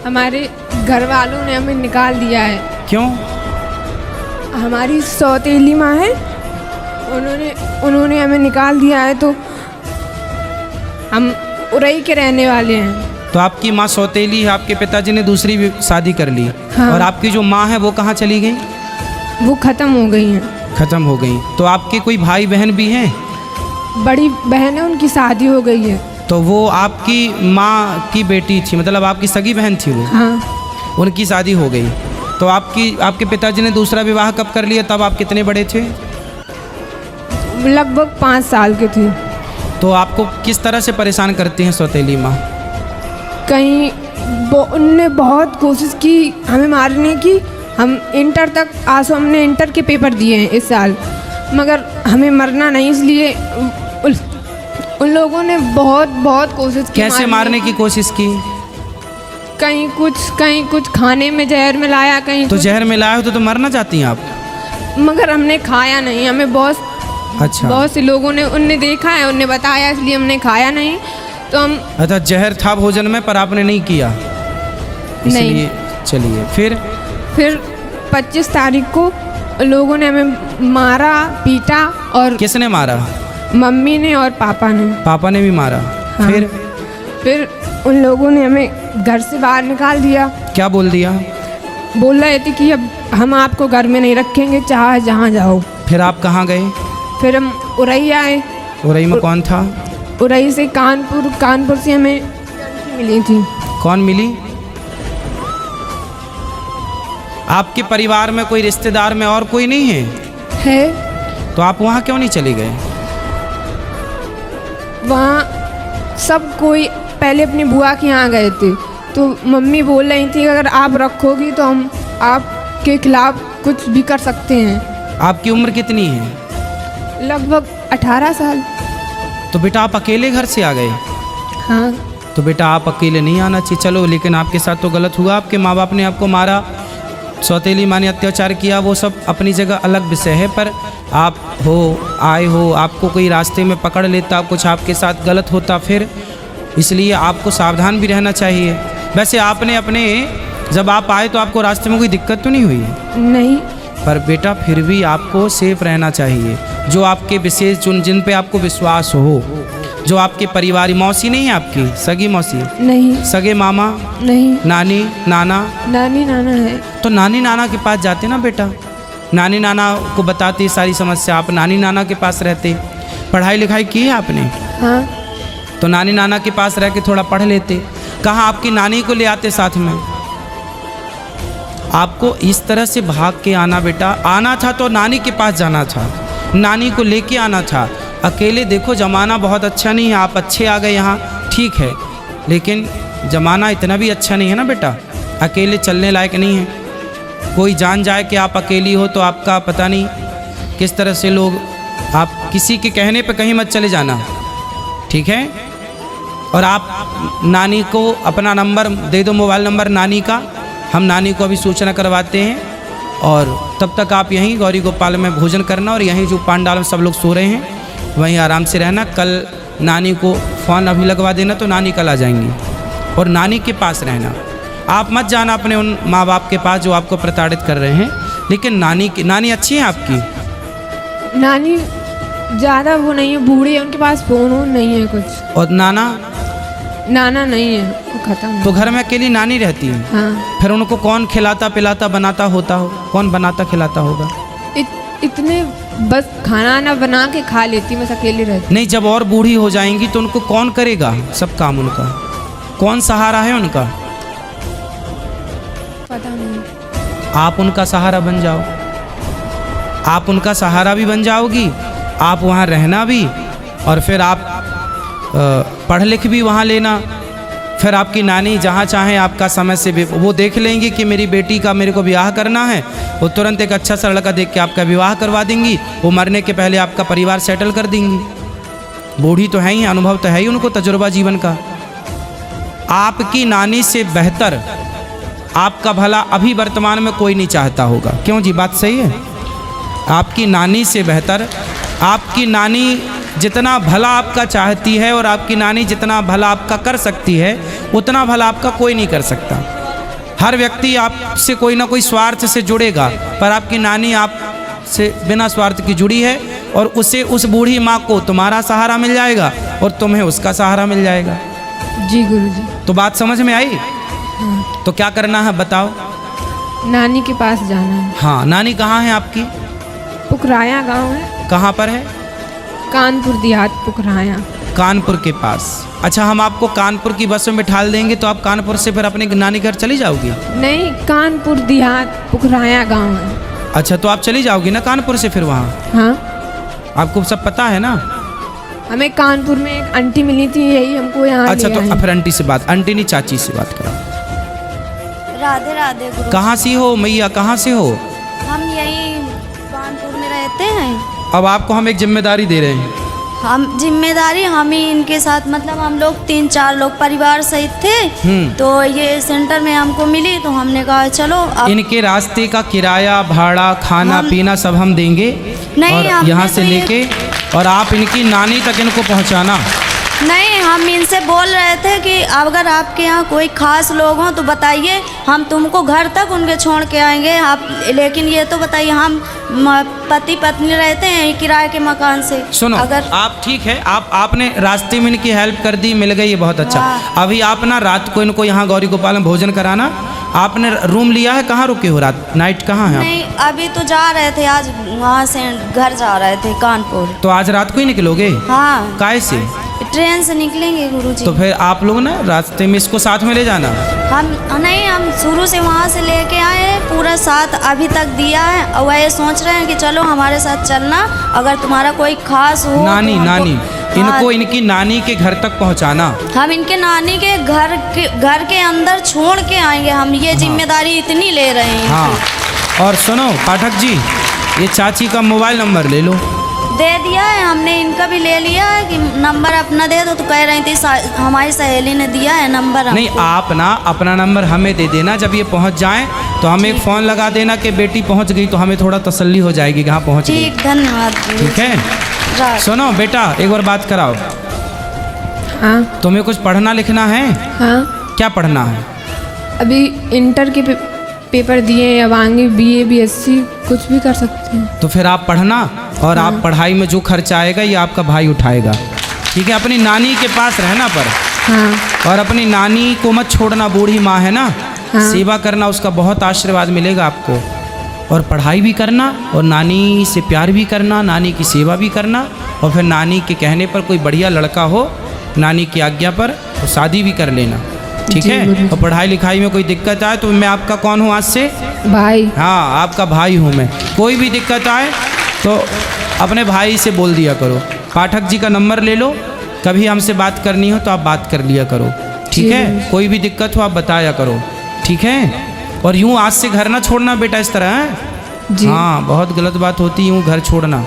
हमारे घर वालों ने हमें निकाल दिया है। क्यों? हमारी सौतेली माँ है, उन्होंने हमें निकाल दिया है, तो हम उरई के रहने वाले हैं। तो आपकी माँ सौतेली है, आपके पिताजी ने दूसरी भी शादी कर ली। हाँ। और आपकी जो माँ है वो कहाँ चली गई? वो ख़त्म हो गई हैं। ख़त्म हो गई। तो आपके कोई भाई बहन भी हैं? बड़ी बहन है, उनकी शादी हो गई है। तो वो आपकी माँ की बेटी थी, मतलब आपकी सगी बहन थी वो? हाँ। उनकी शादी हो गई। तो आपके पिताजी ने दूसरा विवाह कब कर लिया? तब आप कितने बड़े थे? लगभग 5 साल के थे। तो आपको किस तरह से परेशान करती हैं सौतेली माँ? कहीं उनने बहुत कोशिश की हमें मारने की। हम इंटर तक आंसू, हमने इंटर के पेपर दिए हैं इस साल, मगर हमें मरना नहीं, इसलिए उन लोगों ने बहुत कोशिश की। कैसे मारने की कोशिश की? कहीं कुछ खाने में जहर मिलाया, कहीं तो जहर मिलाया हो तो मरना चाहती हैं आप? मगर हमने खाया नहीं। हमें बहुत से लोगों ने उनने देखा है, उनने बताया, इसलिए हमने खाया नहीं। तो हम अच्छा, जहर था भोजन में पर आपने नहीं किया? नहीं। चलिए फिर 25 तारीख को लोगों ने हमें मारा, पीटा। और किसने मारा? मम्मी ने और पापा ने। पापा ने भी मारा? हाँ। फिर उन लोगों ने हमें घर से बाहर निकाल दिया। क्या बोल दिया? बोल रहे थे कि अब हम आपको घर में नहीं रखेंगे, चाहे जहाँ जाओ। फिर आप कहाँ गए? फिर हम उरई आए। उरई में कौन था? उरई से कानपुर से हमें मिली थी। कौन मिली? आपके परिवार में कोई रिश्तेदार में और कोई नहीं है? तो आप वहाँ क्यों नहीं चले गए? वहाँ सब कोई पहले अपनी बुआ के यहाँ गए थे, तो मम्मी बोल रही थी अगर आप रखोगी तो हम आपके खिलाफ कुछ भी कर सकते हैं। आपकी उम्र कितनी है? लगभग 18 साल। तो बेटा आप अकेले घर से आ गए? हाँ। तो बेटा आप अकेले नहीं आना चाहिए, चलो, लेकिन आपके साथ तो गलत हुआ। आपके माँ बाप ने आपको मारा, सौतेली माँ ने अत्याचार किया, वो सब अपनी जगह अलग विषय है। पर आप आए हो, आपको कोई रास्ते में पकड़ लेता, कुछ आपके साथ गलत होता फिर, इसलिए आपको सावधान भी रहना चाहिए। वैसे आपने जब आप आए तो आपको रास्ते में कोई दिक्कत तो नहीं हुई? नहीं। पर बेटा फिर भी आपको सेफ रहना चाहिए। जो आपके विशेष जिन पे आपको विश्वास हो, जो आपके परिवार, मौसी नहीं है आपकी? सगी मौसी नहीं। सगे मामा नहीं। नानी नाना? नानी नाना है। तो नानी नाना के पास जाते ना बेटा, नानी नाना को बताते सारी समस्या, आप नानी नाना के पास रहते। पढ़ाई लिखाई की है आपने? हाँ। तो नानी नाना के पास रह के थोड़ा पढ़ लेते। कहाँ आपकी नानी को ले आते साथ में? आपको इस तरह से भाग के आना बेटा, आना था तो नानी के पास जाना था, नानी को लेके आना था। अकेले देखो ज़माना बहुत अच्छा नहीं है, आप अच्छे आ गए यहाँ, ठीक है, लेकिन ज़माना इतना भी अच्छा नहीं है ना बेटा, अकेले चलने लायक नहीं है। कोई जान जाए कि आप अकेली हो तो आपका पता नहीं किस तरह से लोग, आप किसी के कहने पे कहीं मत चले जाना, ठीक है? और आप नानी को अपना नंबर दे दो, मोबाइल नंबर नानी का, हम नानी को अभी सूचना करवाते हैं। और तब तक आप यहीं गौरी गोपाल में भोजन करना, और यहीं जो पांडाल में सब लोग सो रहे हैं वहीं आराम से रहना। कल नानी को फ़ोन अभी लगवा देना तो नानी कल आ जाएंगी, और नानी के पास रहना। आप मत जाना अपने उन माँ बाप के पास जो आपको प्रताड़ित कर रहे हैं, लेकिन नानी अच्छी है आपकी? नानी ज़्यादा वो नहीं है, बूढ़ी है, उनके पास फ़ोन नहीं है कुछ। और नाना नहीं है, वो खत्म। तो घर में अकेली नानी रहती है? हाँ। फिर उनको कौन खिलाता पिलाता बनाता होता हो? कौन बनाता खिलाता होगा? इतने बस खाना ना बना के खा लेती, बस अकेली रहती। नहीं, जब और बूढ़ी हो जाएंगी तो उनको कौन करेगा सब काम? उनका कौन सहारा है उनका? पता नहीं। आप उनका सहारा बन जाओ, आप उनका सहारा भी बन जाओगी, आप वहाँ रहना भी, और फिर आप पढ़ लिख भी वहाँ लेना। फिर आपकी नानी जहाँ चाहें आपका समय से वो देख लेंगी कि मेरी बेटी का मेरे को ब्याह करना है, वो तुरंत एक अच्छा सा लड़का देख के आपका विवाह करवा देंगी। वो मरने के पहले आपका परिवार सेटल कर देंगी। बूढ़ी तो है ही, अनुभव तो है ही उनको, तजुर्बा जीवन का। आपकी नानी से बेहतर आपका भला अभी वर्तमान में कोई नहीं चाहता होगा। क्यों जी, बात सही है? आपकी नानी से बेहतर, आपकी नानी जितना भला आपका चाहती है और आपकी नानी जितना भला आपका कर सकती है, उतना भला आपका कोई नहीं कर सकता। हर व्यक्ति आपसे कोई ना कोई स्वार्थ से जुड़ेगा, पर आपकी नानी आपसे बिना स्वार्थ की जुड़ी है, और उसे उस बूढ़ी माँ को तुम्हारा सहारा मिल जाएगा और तुम्हें उसका सहारा मिल जाएगा। जी गुरुजी। तो बात समझ में आई? हाँ। तो क्या करना है बताओ? नानी के पास जाना है। हाँ, नानी कहाँ है आपकी? पुकराया गांव है। कहाँ पर है? कानपुर देहात पुकराया। कानपुर के पास। अच्छा, हम आपको कानपुर की बस में बिठा देंगे तो आप कानपुर से फिर अपने नानी घर चली जाओगी? नहीं, कानपुर देहात पुकराया गांव है। अच्छा, तो आप चली जाओगी ना कानपुर से फिर वहाँ? हाँ, आपको सब पता है ना? हमें कानपुर में एक आंटी मिली थी, यही हमको यहाँ अच्छा, ले तो आई। फिर आंटी से बात, आंटी नहीं चाची से बात करो। राधे राधे गुरु। कहाँ से हो मैया, कहाँ से हो? हम यही कानपुर में रहते हैं। अब आपको हम एक जिम्मेदारी दे रहे हैं। हम जिम्मेदारी हम ही इनके साथ, मतलब हम लोग 3-4 लोग परिवार सहित थे, तो ये सेंटर में हमको मिली तो हमने कहा चलो अब इनके रास्ते का किराया, भाड़ा, खाना पीना सब हम देंगे, नहीं, और हमने यहाँ तो से लेके और आप इनकी नानी तक इनको पहुँचाना। नहीं, हम इनसे बोल रहे थे कि अगर आपके यहाँ कोई खास लोग हों तो बताइए, हम तुमको घर तक उनके छोड़ के आएंगे आप, लेकिन ये तो बताइए, हम पति पत्नी रहते हैं किराए के मकान से। सुनो, अगर आप ठीक है, आपने रास्ते में इनकी हेल्प कर दी, मिल गई, ये बहुत अच्छा। हाँ। अभी आप ना रात को इनको यहाँ गौरी गोपाल में भोजन कराना। आपने रूम लिया है? कहाँ रुके हो रात, नाइट कहाँ है आप? नहीं, अभी तो जा रहे थे, आज वहाँ से घर जा रहे थे कानपुर। तो आज रात को ही निकलोगे? हाँ, काय से? ट्रेन से निकलेंगे गुरुजी। तो फिर आप लोग ना रास्ते में इसको साथ में ले जाना। हम शुरू से वहाँ से लेके आए हैं, पूरा साथ अभी तक दिया है, और वह सोच रहे हैं कि चलो हमारे साथ चलना, अगर तुम्हारा कोई खास हो नानी तो नानी हाँ, इनको इनकी नानी के घर तक पहुँचाना। हम इनके नानी के घर के अंदर छोड़ के आएंगे, हम ये जिम्मेदारी इतनी ले रहे हैं। हाँ, और सुनो पाठक जी, ये चाची का मोबाइल नंबर ले लो। दे दिया है हमने, इनका भी ले लिया है कि नंबर अपना दे दो, तो कह रही थी हमारी सहेली ने दिया है नंबर। नहीं, आप ना अपना नंबर हमें दे देना, जब ये पहुंच जाएं तो हमें एक फ़ोन लगा देना कि बेटी पहुंच गई, तो हमें थोड़ा तसल्ली हो जाएगी कहाँ पहुंच गई। ठीक, धन्यवाद। ठीक है, सुनो बेटा, एक बार बात कराओ। हाँ तुम्हें कुछ पढ़ना लिखना है? हाँ, क्या पढ़ना है? अभी इंटर के पेपर दिए हैं, अब आगे BA BSc कुछ भी कर सकते हैं। तो फिर आप पढ़ना, और आप पढ़ाई में जो खर्चा आएगा ये आपका भाई उठाएगा। ठीक है, अपनी नानी के पास रहना पर। हाँ और अपनी नानी को मत छोड़ना, बूढ़ी माँ है ना। हाँ। सेवा करना, उसका बहुत आशीर्वाद मिलेगा आपको। और पढ़ाई भी करना, और नानी से प्यार भी करना, नानी की सेवा भी करना, और फिर नानी के कहने पर कोई बढ़िया लड़का हो, नानी की आज्ञा पर, तो शादी भी कर लेना। ठीक जी, है, गुरुजी। और पढ़ाई लिखाई में कोई दिक्कत आए तो मैं आपका कौन हूँ आज से? भाई। हाँ, आपका भाई हूँ मैं। कोई भी दिक्कत आए तो अपने भाई से बोल दिया करो। पाठक जी का नंबर ले लो, कभी हमसे बात करनी हो तो आप बात कर लिया करो। ठीक जी। है, कोई भी दिक्कत हो आप बताया करो। ठीक है, और यूँ आज से घर ना छोड़ना बेटा इस तरह है। जी। हाँ, बहुत गलत बात होती है यूँ घर छोड़ना।